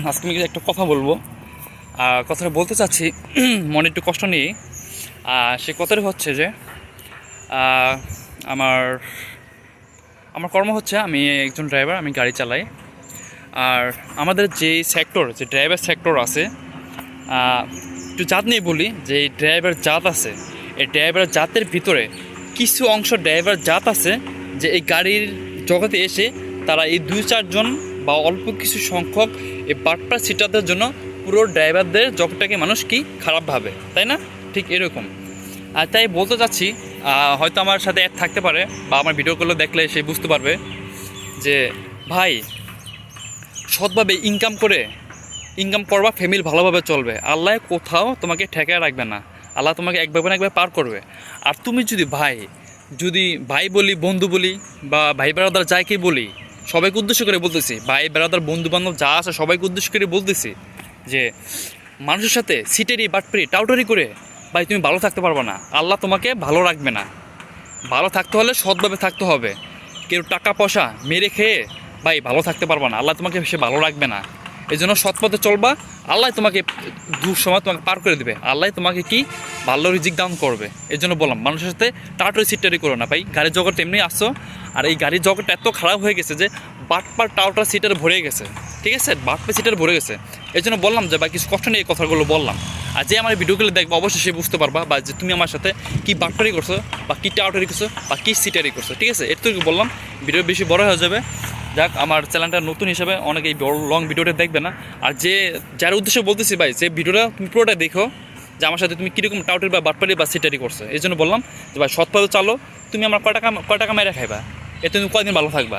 আজকে আমি একটা কথা বলবো। কথাটা বলতে চাচ্ছি মনে একটু কষ্ট নিয়ে। সে কথাটা হচ্ছে যে আহ, আমার আমার কর্ম হচ্ছে আমি একজন ড্রাইভার, আমি গাড়ি চালাই। আর আমাদের যে সেক্টর, যে ড্রাইভার সেক্টর আছে, একটু জাত নিয়ে বলি যে এই ড্রাইভার জাত আছে, এই ড্রাইভার জাতের ভিতরে কিছু অংশ ড্রাইভার জাত আছে যে এই গাড়ির জগতে এসে তারা এই 2-4 জন বা অল্প কিছু সংখ্যক এই বাটপার সিটারদের জন্য পুরো ড্রাইভারদের জগৎটাকে মানুষ কি খারাপ ভাবে, তাই না? ঠিক এরকম। আর তাই বলতে চাচ্ছি, হয়তো আমার সাথে এক থাকতে পারে বা আমার ভিডিওগুলো দেখলে সে বুঝতে পারবে যে ভাই, সৎভাবে ইনকাম করবা, ফ্যামিলি ভালোভাবে চলবে, আল্লাহ কোথাও তোমাকে ঠেকায় রাখবে না, আল্লাহ তোমাকে একবার না একবার পার করবে। আর তুমি যদি ভাই বলি, বন্ধু বলি, বা ভাই বেড়াদার যাইকে বলি, সবাইকে উদ্দেশ্য করে বলতেছি, ভাই বেড়াদার বন্ধু বান্ধব যা আছে সবাইকে উদ্দেশ্য করে বলতেছি যে মানুষের সাথে সিটেরি বাটপারি টাউটারি করে ভাই তুমি ভালো থাকতে পারবে না, আল্লাহ তোমাকে ভালো রাখবে না। ভালো থাকতে হলে সৎভাবে থাকতে হবে। কেউ টাকা পয়সা মেরে খেয়ে ভাই ভালো থাকতে পারবে না, আল্লাহ তোমাকে সে ভালো রাখবে না। এই জন্য সৎ পথে চলবা, আল্লাহ তোমাকে দূর সময় তোমাকে পার করে দেবে, আল্লাহ তোমাকে কি ভালো রিজিক দান করবে। এই জন্য বললাম মানুষের সাথে টাটারি সিটারি করো না ভাই। গাড়ির জগৎ এমনি আসছো, আর এই গাড়ির জগৎটা এত খারাপ হয়ে গেছে যে বাটপার টাউটার সিটার ভরে গেছে, ঠিক আছে, বাটপার সিটার ভরে গেছে। এই জন্য বললাম যে ভাই কিছু কষ্ট নিয়ে এই কথাগুলো বললাম। আর যে আমার ভিডিওগুলো দেখবো অবশ্যই সে বুঝতে পারবা বা যে তুমি আমার সাথে কি বাটপারি করছো বা কি টাউটারি করছো বা কি সিটারি করছো, ঠিক আছে। এটুকু বললাম, ভিডিও বেশি বড় হয়ে যাবে। যাক, আমার চ্যানেলটা নতুন হিসেবে অনেকে এই বড় লং ভিডিওটা দেখবে না। আর যার উদ্দেশ্যে বলতেছি ভাই, যে ভিডিওটা তুমি পুরোটা দেখো যে আমার সাথে তুমি কীরকম টাউটারি বা বাটপারি বা সিটারি করছো। এই জন্য বললাম যে ভাই সৎভাবে চালো, তুমি আমার কয় টাকা মেরে খাইবা, এতে তুমি কয়দিন ভালো থাকবা।